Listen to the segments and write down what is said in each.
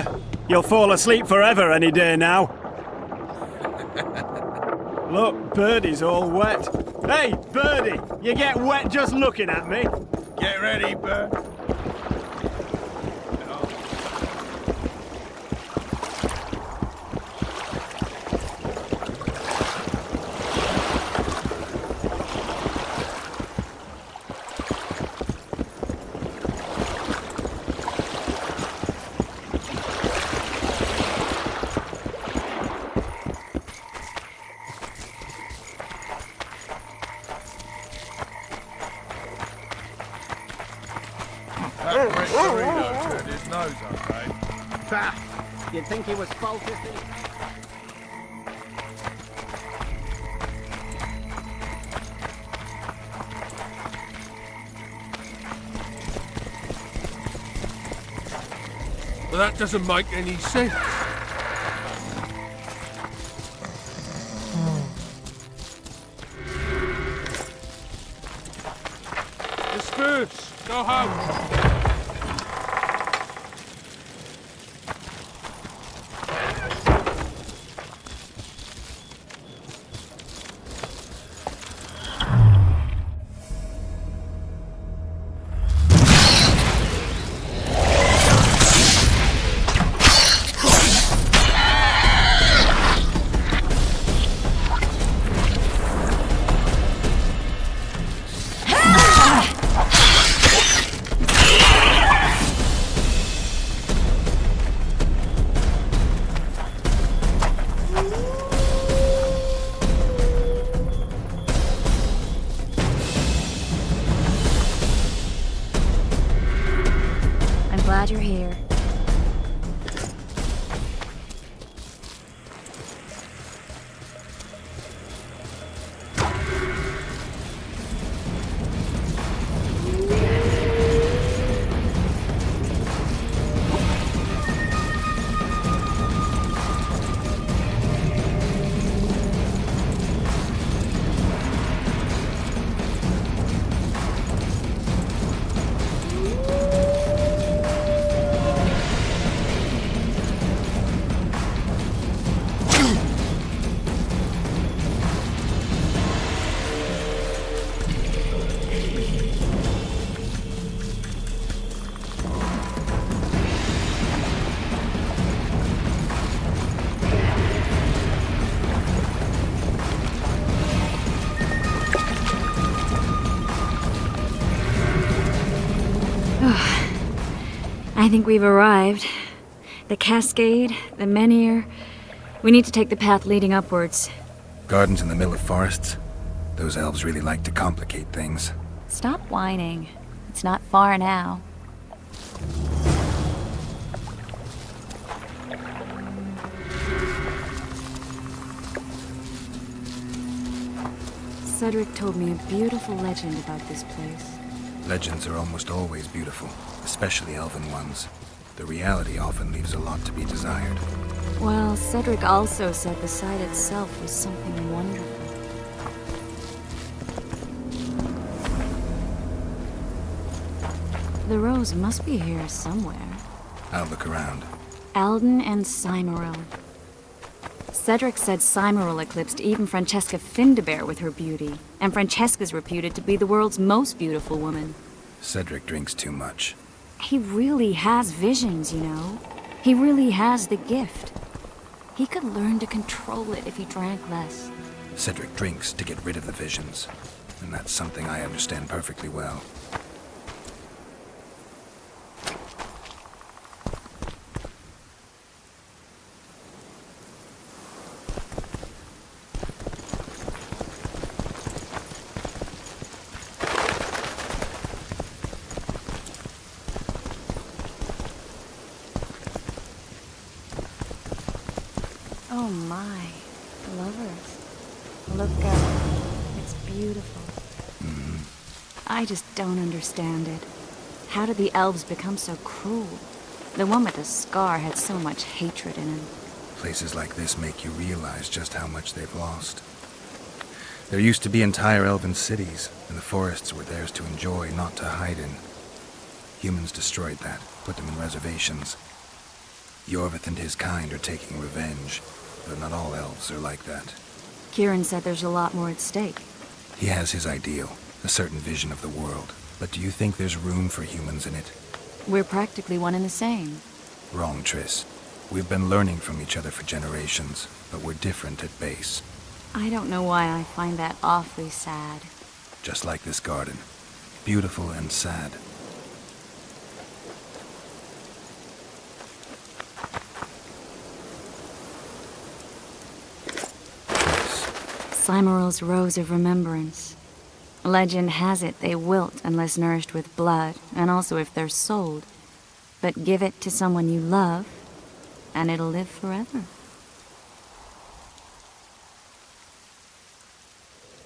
fella. You'll fall asleep forever any day now. Look, Birdie's all wet. Hey, Birdie! You get wet just looking at me. Get ready, Bird. That Brett Dorito turned his nose up, eh? Bah! You'd think he was faulty. Well, that doesn't make any sense. Disperse! Go home! Glad you're here. I think we've arrived. The cascade, the menhir. We need to take the path leading upwards. Gardens in the middle of forests. Those elves really like to complicate things. Stop whining. It's not far now. Cedric told me a beautiful legend about this place. Legends are almost always beautiful, especially elven ones. The reality often leaves a lot to be desired. Well, Cedric also said the site itself was something wonderful. The rose must be here somewhere. I'll look around. Alden and Cymoril. Cedric said Cymoril eclipsed even Francesca Findabair with her beauty, and Francesca's reputed to be the world's most beautiful woman. Cedric drinks too much. He really has visions, you know. He really has the gift. He could learn to control it if he drank less. Cedric drinks to get rid of the visions, and that's something I understand perfectly well. Oh my, lovers. Look out. It's beautiful. I just don't understand it. How did the elves become so cruel? The one with the scar had so much hatred in him. Places like this make you realize just how much they've lost. There used to be entire elven cities, and the forests were theirs to enjoy, not to hide in. Humans destroyed that, put them in reservations. Yorvith and his kind are taking revenge, but not all elves are like that. Kieran said there's a lot more at stake. He has his ideal, a certain vision of the world. But do you think there's room for humans in it? We're practically one and the same. Wrong, Triss. We've been learning from each other for generations, but we're different at base. I don't know why I find that awfully sad. Just like this garden. Beautiful and sad. Slimeral's Rose of Remembrance. Legend has it they wilt unless nourished with blood, and also if they're sold. But give it to someone you love, and it'll live forever.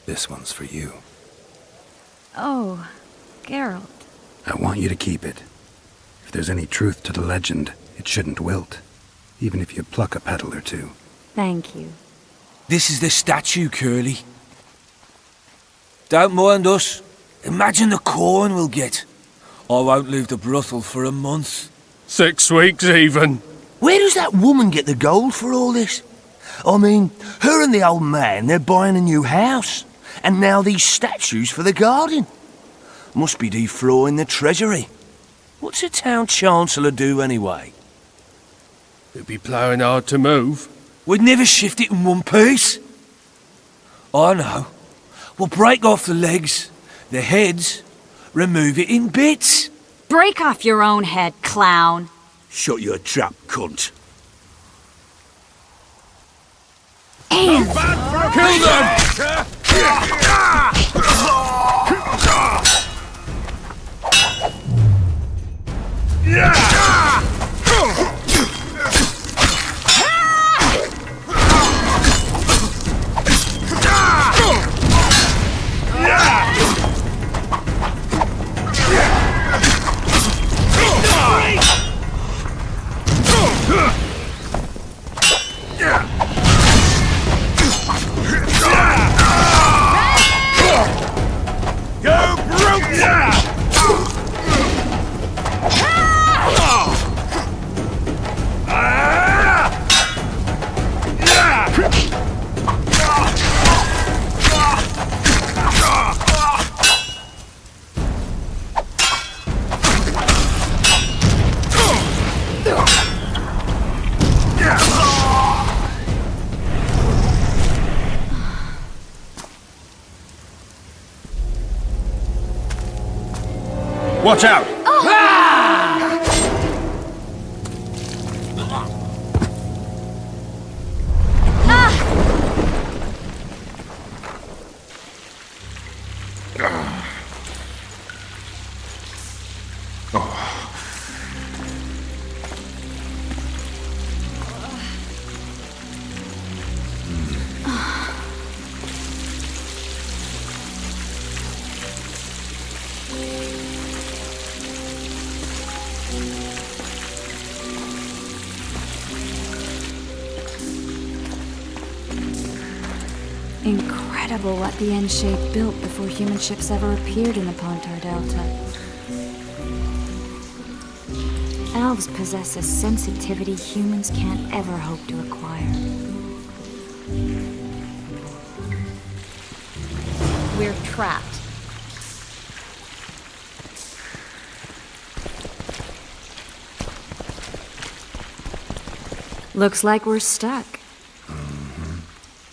This one's for you. Oh, Geralt. I want you to keep it. If there's any truth to the legend, it shouldn't wilt, even if you pluck a petal or two. Thank you. This is the statue, Curly. Don't mind us. Imagine the corn we'll get. I won't leave the brothel for a month. 6 weeks even. Where does that woman get the gold for all this? I mean, her and the old man, they're buying a new house. And now these statues for the garden. Must be deflawing the treasury. What's a town chancellor do anyway? It'd be ploughing hard to move. We'd never shift it in one piece. I know. We'll break off the legs, the heads, remove it in bits. Break off your own head, clown. Shut your trap, cunt. And Kill them! Watch out! Incredible what the N-shape built before human ships ever appeared in the Pontar Delta. Elves possess a sensitivity humans can't ever hope to acquire. We're trapped. Looks like we're stuck.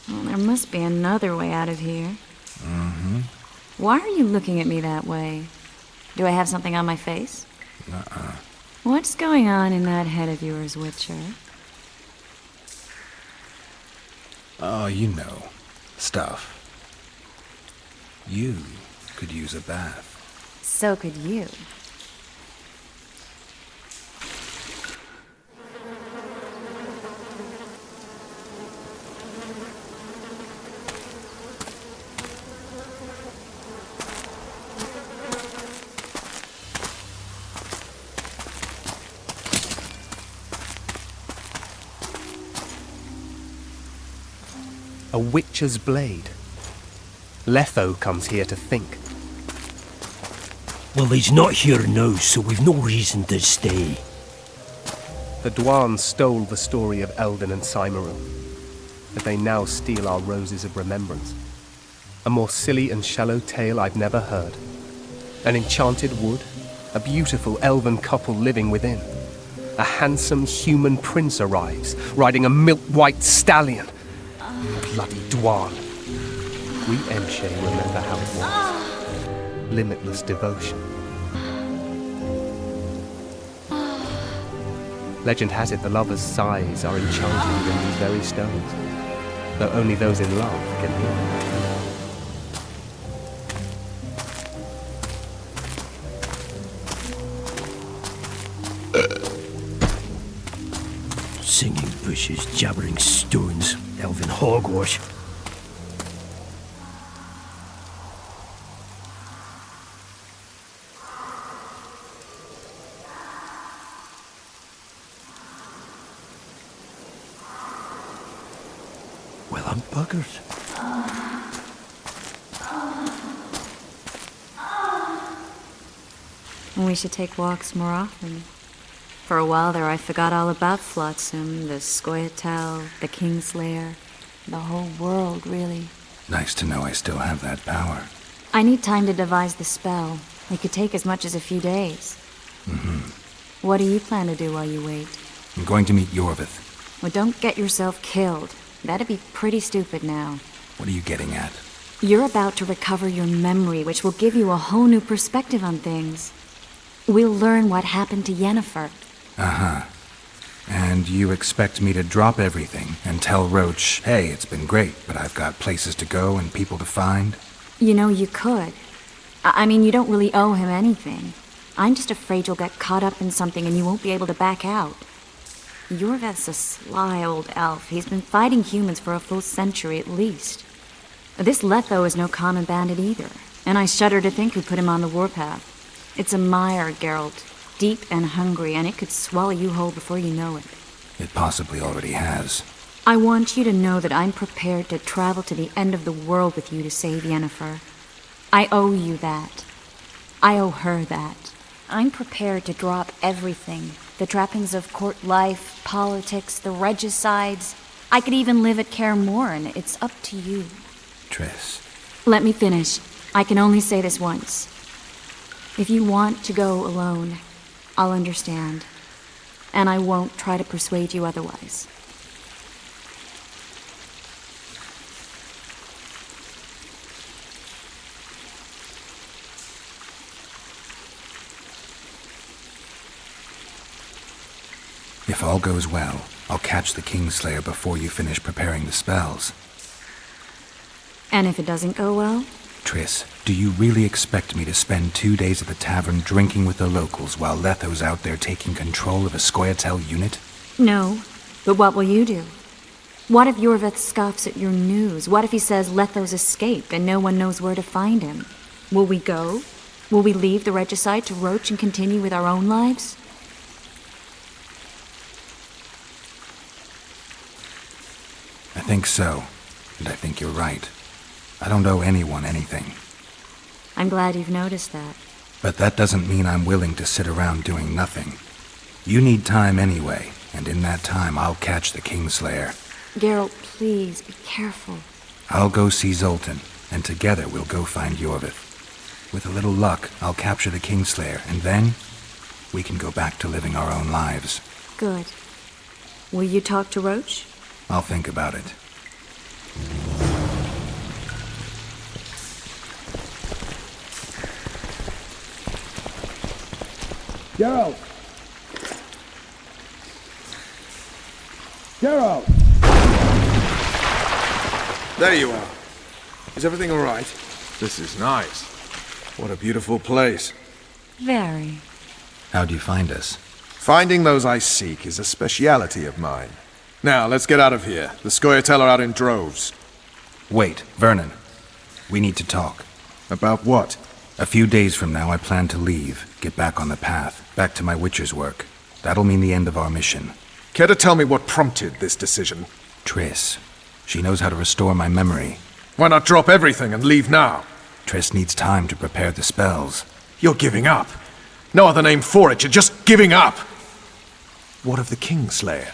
Well, there must be another way out of here. Why are you looking at me that way? Do I have something on my face? What's going on in that head of yours, Witcher? Oh, you know. Stuff. You could use a bath. So could you. A witcher's blade. Letho comes here to think. Well, he's not here now, so we've no reason to stay. The Dwan stole the story of Eldon and Cymru, but they now steal our roses of remembrance. A more silly and shallow tale I've never heard. An enchanted wood, a beautiful elven couple living within. A handsome human prince arrives, riding a milk-white stallion. Bloody Dwan. We Emshe remember how it was. Limitless devotion. Legend has it the lovers' sighs are enchanted within these very stones, though only those in love can hear them. Singing bushes, jabbering stones, elven hogwash. Well, I'm buggered. We should take walks more often. For a while there I forgot all about Flotsam, the Scoia'tael, the Kingslayer, the whole world, really. Nice to know I still have that power. I need time to devise the spell. It could take as much as a few days. What do you plan to do while you wait? I'm going to meet Yorvith. Well, don't get yourself killed. That'd be pretty stupid now. What are you getting at? You're about to recover your memory, which will give you a whole new perspective on things. We'll learn what happened to Yennefer. Uh-huh. And you expect me to drop everything and tell Roche, hey, it's been great, but I've got places to go and people to find? You know, you could. I mean, you don't really owe him anything. I'm just afraid you'll get caught up in something and you won't be able to back out. Yorvith's a sly old elf. He's been fighting humans for a full century at least. This Letho is no common bandit either, and I shudder to think who put him on the warpath. It's a mire, Geralt. Deep and hungry, and it could swallow you whole before you know it. It possibly already has. I want you to know that I'm prepared to travel to the end of the world with you to save Yennefer. I owe you that. I owe her that. I'm prepared to drop everything. The trappings of court life, politics, the regicides. I could even live at Kaer Morhen. It's up to you. Triss. Let me finish. I can only say this once. If you want to go alone, I'll understand. And I won't try to persuade you otherwise. If all goes well, I'll catch the Kingslayer before you finish preparing the spells. And if it doesn't go well? Triss, do you really expect me to spend 2 days at the tavern drinking with the locals while Letho's out there taking control of a Scoia'tael unit? No, but what will you do? What if Yorvith scoffs at your news? What if he says Letho's escaped and no one knows where to find him? Will we go? Will we leave the regicide to Roche and continue with our own lives? I think so, and I think you're right. I don't owe anyone anything. I'm glad you've noticed that. But that doesn't mean I'm willing to sit around doing nothing. You need time anyway, and in that time I'll catch the Kingslayer. Geralt, please, be careful. I'll go see Zoltan, and together we'll go find Yorvith. With a little luck, I'll capture the Kingslayer, and then we can go back to living our own lives. Good. Will you talk to Roche? I'll think about it. Geralt! Geralt! There you are. Is everything all right? This is nice. What a beautiful place. Very. How'd you find us? Finding those I seek is a speciality of mine. Now, let's get out of here. The Scoia'tael are out in droves. Wait, Vernon. We need to talk. About what? A few days from now I plan to leave, get back on the path, back to my witcher's work. That'll mean the end of our mission. Care to tell me what prompted this decision? Triss. She knows how to restore my memory. Why not drop everything and leave now? Triss needs time to prepare the spells. You're giving up. No other name for it, you're just giving up. What of the Kingslayer?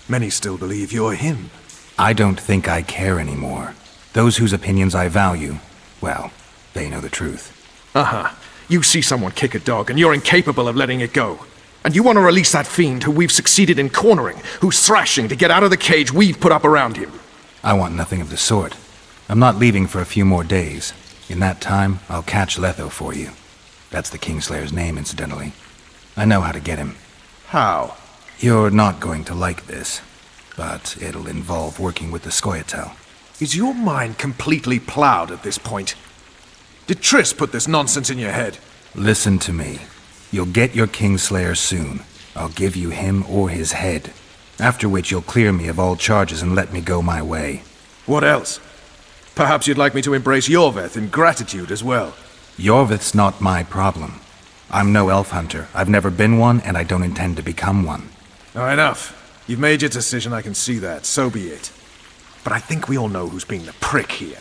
Many still believe you're him. I don't think I care anymore. Those whose opinions I value, well, they know the truth. Uh-huh. You see someone kick a dog and you're incapable of letting it go. And you want to release that fiend who we've succeeded in cornering, who's thrashing to get out of the cage we've put up around him. I want nothing of the sort. I'm not leaving for a few more days. In that time, I'll catch Letho for you. That's the Kingslayer's name, incidentally. I know how to get him. How? You're not going to like this, but it'll involve working with the Scoia'tael. Is your mind completely plowed at this point? Did Triss put this nonsense in your head? Listen to me. You'll get your Kingslayer soon. I'll give you him or his head. After which you'll clear me of all charges and let me go my way. What else? Perhaps you'd like me to embrace Yorveth in gratitude as well. Yorveth's not my problem. I'm no elf hunter. I've never been one, and I don't intend to become one. Enough. You've made your decision, I can see that. So be it. But I think we all know who's being the prick here.